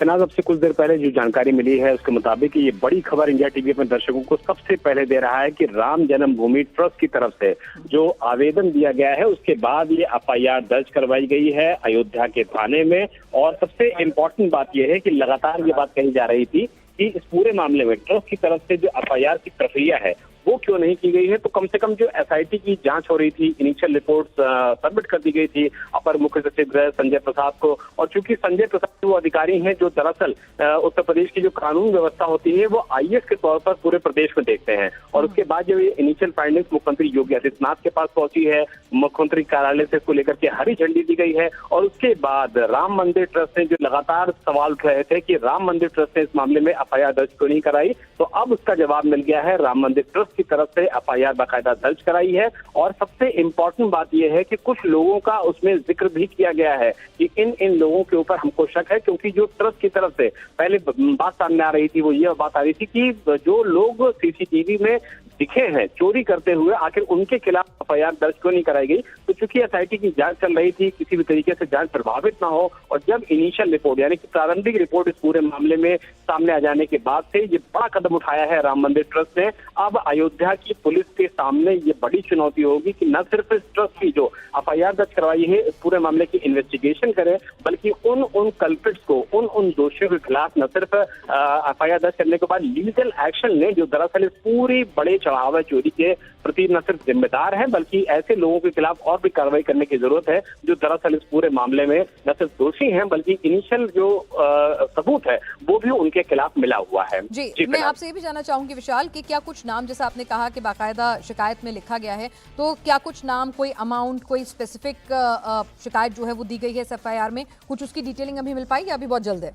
फिलहाल अब से कुछ देर पहले जो जानकारी मिली है उसके मुताबिक ये बड़ी खबर इंडिया टीवी अपने दर्शकों को सबसे पहले दे रहा है कि राम जन्मभूमि ट्रस्ट की तरफ से जो आवेदन दिया गया है उसके बाद ये एफआईआर दर्ज करवाई गई है अयोध्या के थाने में। और सबसे इम्पोर्टेंट बात यह है कि लगातार ये बात कही जा रही थी कि इस पूरे मामले में ट्रस्ट की तरफ से जो एफआईआर की प्रक्रिया है वो क्यों नहीं की गई है। तो कम से कम जो एसआईटी की जांच हो रही थी, इनिशियल रिपोर्ट सबमिट कर दी गई थी अपर मुख्य सचिव गृह संजय प्रसाद को। और चूंकि संजय प्रसाद वो अधिकारी हैं जो दरअसल उत्तर प्रदेश की जो कानून व्यवस्था होती है वो आईएएस के तौर पर पूरे प्रदेश में देखते हैं। और उसके बाद जब ये इनिशियल फाइंडिंग्स मुख्यमंत्री योगी आदित्यनाथ के पास पहुंची है, मुख्यमंत्री कार्यालय से इसको लेकर के हरी झंडी दी गई है। और उसके बाद राम मंदिर ट्रस्ट ने जो लगातार सवाल उठ रहे थे कि राम मंदिर ट्रस्ट ने इस मामले में एफआईआर दर्ज क्यों नहीं कराई, तो अब उसका जवाब मिल गया है। राम मंदिर ट्रस्ट की तरफ से एफआईआर बाकायदा दर्ज कराई है। और सबसे इंपॉर्टेंट बात यह है कि कुछ लोगों का उसमें जिक्र भी किया गया है कि इन लोगों के ऊपर हमको शक है, क्योंकि जो ट्रस्ट की तरफ से पहले बात सामने आ रही थी वो ये बात आ रही थी कि जो लोग सीसीटीवी में दिखे हैं चोरी करते हुए, आखिर उनके खिलाफ एफआईआर दर्ज क्यों नहीं कराई गई। तो चूंकि एसआईटी की जांच चल रही थी, किसी भी तरीके से जांच प्रभावित ना हो, और जब इनिशियल रिपोर्ट यानी कि प्रारंभिक रिपोर्ट इस पूरे मामले में सामने आ जाने के बाद से ये बड़ा कदम उठाया है राम मंदिर ट्रस्ट ने। अब अयोध्या की पुलिस के सामने ये बड़ी चुनौती होगी कि न सिर्फ इस ट्रस्ट की जो एफआईआर दर्ज करवाई है इस पूरे मामले की इन्वेस्टिगेशन करे, बल्कि उन कल्प्रिट्स को, उन दोषियों के खिलाफ न सिर्फ एफआईआर दर्ज करने के बाद लीगल एक्शन ले जो दरअसल इस पूरी बड़े चढ़ावा चोरी के प्रति न सिर्फ जिम्मेदार है, बल्कि ऐसे लोगों के खिलाफ और भी कार्रवाई करने की जरूरत है जो दरअसल इस पूरे मामले में न सिर्फ दोषी हैं बल्कि इनिशियल जो सबूत है वो भी उनके खिलाफ मिला हुआ है। जी मैं आपसे ये भी जानना चाहूंगी विशाल कि क्या कुछ नाम, जैसा आपने कहा कि बाकायदा शिकायत में लिखा गया है, तो क्या कुछ नाम, कोई अमाउंट, कोई स्पेसिफिक शिकायत जो है वो दी गई है इस एफआईआर में, कुछ उसकी डिटेलिंग अभी मिल पाई या अभी बहुत जल्द है?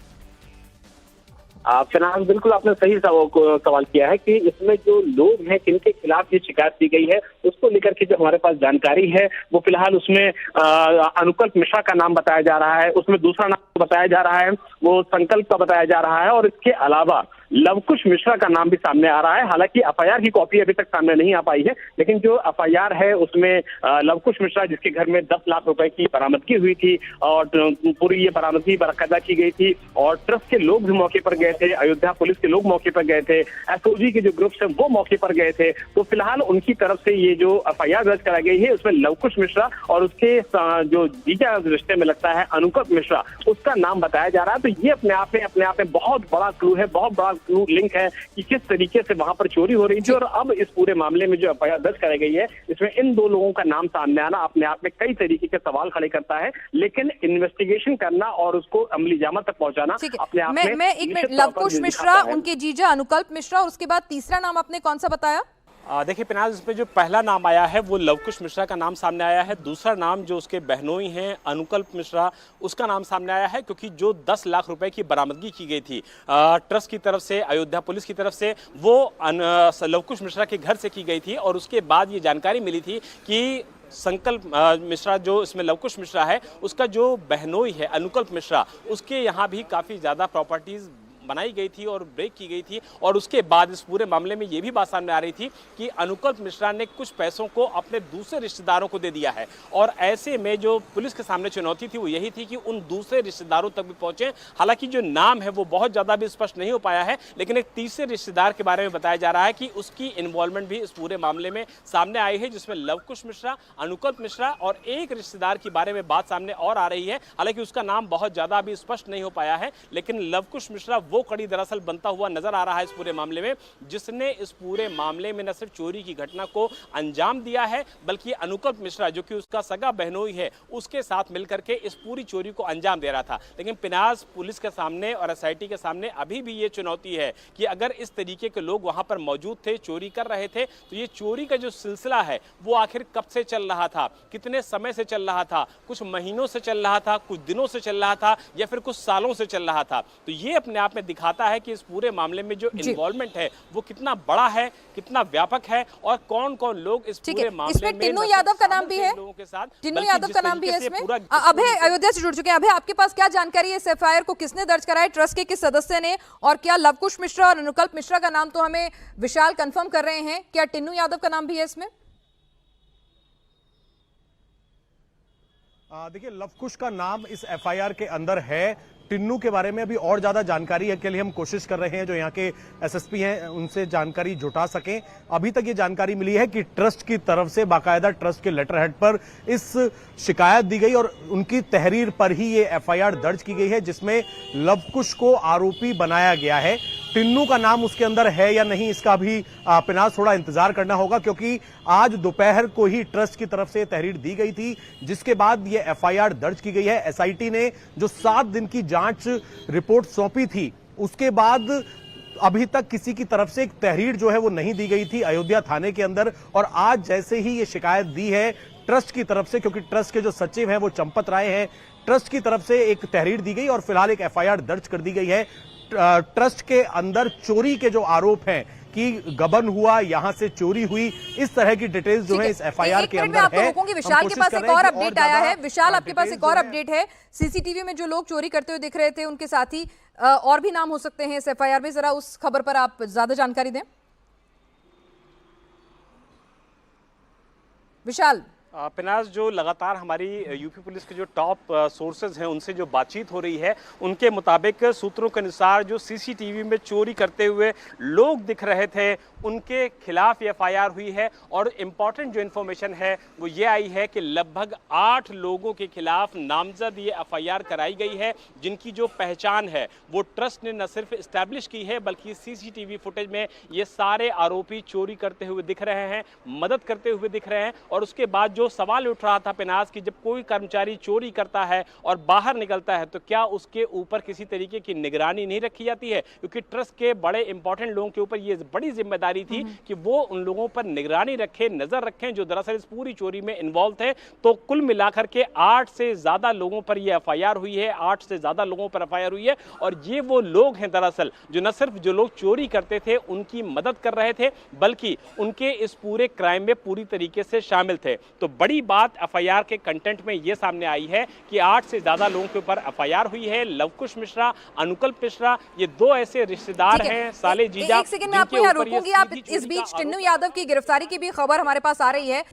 फिलहाल बिल्कुल आपने सही सवाल किया है कि इसमें जो लोग हैं जिनके खिलाफ ये शिकायत की गई है उसको लेकर के जो हमारे पास जानकारी है वो फिलहाल उसमें अनुकल्प मिश्रा का नाम बताया जा रहा है, उसमें दूसरा नाम बताया जा रहा है वो संकल्प का बताया जा रहा है, और इसके अलावा लवकुश मिश्रा का नाम भी सामने आ रहा है। हालांकि एफआईआर की कॉपी अभी तक सामने नहीं आ पाई है, लेकिन जो एफआईआर है उसमें लवकुश मिश्रा जिसके घर में 10 लाख रुपए की बरामदगी हुई थी और पूरी ये बरामदगी बाकायदा की गई थी, और ट्रस्ट के लोग भी मौके पर गए थे, अयोध्या पुलिस के लोग मौके पर गए थे, एसओजी के जो ग्रुप्स हैं वो मौके पर गए थे। तो फिलहाल उनकी तरफ से ये जो एफआईआर दर्ज कराई गई है उसमें लवकुश मिश्रा और उसके जो जीजा रिश्ते में लगता है अनुकल्प मिश्रा, उसका नाम बताया जा रहा है। तो ये अपने आप में बहुत बड़ा क्लू है, बहुत बड़ा क्लू लिंक है कि किस तरीके से वहां पर चोरी हो रही थी। और अब इस पूरे मामले में जो एफआईआर दर्ज कराई गई है इसमें इन दो लोगों का नाम सामने आना अपने आप में कई तरीके के सवाल खड़े करता है, लेकिन इन्वेस्टिगेशन करना और उसको अमली जामा तक पहुंचाना अपने आप में। मैं एक मिनट, लवकुश मिश्रा, उनके जीजा अनुकल्प मिश्रा, उसके बाद तीसरा नाम आपने कौन सा बताया? देखिए पिनाज, इसमें जो पहला नाम आया है वो लवकुश मिश्रा का नाम सामने आया है। दूसरा नाम जो उसके बहनोई हैं अनुकल्प मिश्रा, उसका नाम सामने आया है, क्योंकि जो 10 लाख रुपए की बरामदगी की गई थी ट्रस्ट की तरफ से, अयोध्या पुलिस की तरफ से, वो लवकुश मिश्रा के घर से की गई थी। और उसके बाद ये जानकारी मिली थी कि संकल्प मिश्रा, जो इसमें लवकुश मिश्रा है, उसका जो बहनोई है अनुकल्प मिश्रा, उसके यहाँ भी काफ़ी ज़्यादा प्रॉपर्टीज़ बनाई गई थी और ब्रेक की गई थी। और उसके बाद इस पूरे मामले में ये भी बात सामने आ रही थी कि अनुकल्प मिश्रा ने कुछ पैसों को अपने दूसरे रिश्तेदारों को दे दिया है। और ऐसे में जो पुलिस के सामने चुनौती थी वो यही थी कि उन दूसरे रिश्तेदारों तक भी पहुंचे। हालांकि जो नाम है वो बहुत ज़्यादा भी स्पष्ट नहीं हो पाया है, लेकिन एक तीसरे रिश्तेदार के बारे में बताया जा रहा है कि उसकी इन्वॉल्वमेंट भी इस पूरे मामले में सामने आई है, जिसमें लवकुश मिश्रा, अनुकल्प मिश्रा और एक रिश्तेदार के बारे में बात सामने और आ रही है। हालांकि उसका नाम बहुत ज़्यादा भी स्पष्ट नहीं हो पाया है, लेकिन लवकुश मिश्रा वो कड़ी दरअसल बनता हुआ नजर आ रहा है इस पूरे मामले में, जिसने इस पूरे मामले में न सिर्फ चोरी की घटना को अंजाम दिया है, बल्कि अनुकल्प मिश्रा जो कि उसका सगा बहनोई है, उसके साथ मिलकर के इस पूरी चोरी को अंजाम दे रहा था। लेकिन पिनाज, पुलिस के सामने और एसआईटी के सामने अभी भी ये चुनौती है कि अगर इस तरीके के लोग वहां पर मौजूद थे, चोरी कर रहे थे, तो ये चोरी का जो सिलसिला है वो आखिर कब से चल रहा था, कितने समय से चल रहा था, कुछ महीनों से चल रहा था, कुछ दिनों से चल रहा था, या फिर कुछ सालों से चल रहा था। तो ये अपने आप में दिखाता है कि इस पूरे मामले में जो इन्वॉल्वमेंट है वो कितना बड़ा है, कितना व्यापक है, और कौन कौन लोग इस पूरे मामले में। टिन्नू यादव का नाम भी है, टिन्नू यादव का नाम भी है इसमें। अभय अयोध्या से जुड़ चुके हैं। अभय, आपके पास क्या जानकारी है इस एफआईआर को किसने दर्ज कराया, ट्रस्ट के किस सदस्य ने, और क्या लवकुश मिश्रा और अनुकल्प मिश्रा का नाम तो हमें विशाल कंफर्म कर रहे हैं, क्या टिन्नू यादव का नाम भी है इसमें? देखिए, लवकुश का नाम इस एफआईआर के अंदर है। टिन्नू के बारे में अभी और ज्यादा जानकारी के लिए हम कोशिश कर रहे हैं, जो यहाँ के एसएसपी हैं उनसे जानकारी जुटा सकें। अभी तक ये जानकारी मिली है कि ट्रस्ट की तरफ से बाकायदा ट्रस्ट के लेटर हेड पर इस शिकायत दी गई और उनकी तहरीर पर ही ये एफआईआर दर्ज की गई है, जिसमें लवकुश को आरोपी बनाया गया है। टिन्नू का नाम उसके अंदर है या नहीं, इसका भी पिनाज थोड़ा इंतजार करना होगा, क्योंकि आज दोपहर को ही ट्रस्ट की तरफ से तहरीर दी गई थी, जिसके बाद ये एफआईआर दर्ज की गई है। एसआईटी ने जो 7 दिन की जांच रिपोर्ट सौंपी थी, उसके बाद अभी तक किसी की तरफ से एक तहरीर जो है वो नहीं दी गई थी अयोध्या थाने के अंदर। और आज जैसे ही ये शिकायत दी है ट्रस्ट की तरफ से, क्योंकि ट्रस्ट के जो सचिव हैं वो चंपत राय हैं, ट्रस्ट की तरफ से एक तहरीर दी गई और फिलहाल एक एफआईआर दर्ज कर दी गई है। ट्रस्ट के अंदर चोरी के जो आरोप हैं कि गबन हुआ, यहां से चोरी हुई, इस तरह की डिटेल्स जो है इस एफआईआर के अंदर है। विशाल के पास एक और अपडेट आया है। विशाल, आपके पास एक और अपडेट है। सीसीटीवी में जो लोग चोरी करते हुए दिख रहे थे उनके साथ ही और भी नाम हो सकते हैं इस एफआईआर में, जरा उस खबर पर आप ज्यादा जानकारी दें विशाल। पिनाज, जो लगातार हमारी यूपी पुलिस के जो टॉप सोर्सेज हैं उनसे जो बातचीत हो रही है, उनके मुताबिक सूत्रों के अनुसार जो सीसीटीवी में चोरी करते हुए लोग दिख रहे थे उनके खिलाफ ये एफआईआर हुई है। और इम्पॉर्टेंट जो इन्फॉर्मेशन है वो ये आई है कि लगभग 8 लोगों के खिलाफ नामजद ये एफआईआर कराई गई है, जिनकी जो पहचान है वो ट्रस्ट ने न सिर्फ इस्टेब्लिश की है बल्कि सीसीटीवी फुटेज में ये सारे आरोपी चोरी करते हुए दिख रहे हैं, मदद करते हुए दिख रहे हैं। और उसके बाद जो सवाल उठ रहा था पिनाज की, जब कोई कर्मचारी चोरी करता है और बाहर निकलता है तो क्या उसके ऊपर किसी तरीके की निगरानी नहीं रखी जाती है, क्योंकि ट्रस्ट के बड़े इंपॉर्टेंट लोगों के ऊपर ये बड़ी जिम्मेदारी थी कि वो उन लोगों पर निगरानी रखें, नजर रखें जो दरअसल इस पूरी चोरी में इन्वॉल्व थे। तो कुल मिलाकर के 8 से ज्यादा लोगों पर यह एफआईआर हुई है, 8 से ज्यादा लोगों पर एफआईआर हुई है। और ये वो लोग हैं दरअसल जो न सिर्फ जो लोग चोरी करते थे उनकी मदद कर रहे थे, बल्कि उनके इस पूरे क्राइम में पूरी तरीके से शामिल थे। तो बड़ी बात एफआईआर के कंटेंट में यह सामने आई है कि 8 से ज्यादा लोगों के ऊपर एफआईआर हुई है। लवकुश मिश्रा, अनुकल्प मिश्रा, ये 2 ऐसे रिश्तेदार हैं, साले जीजा। एक सेकंड में आपको यहाँ रोकूंगी। आप इस बीच टिन्नू यादव की गिरफ्तारी की भी खबर हमारे पास आ रही है।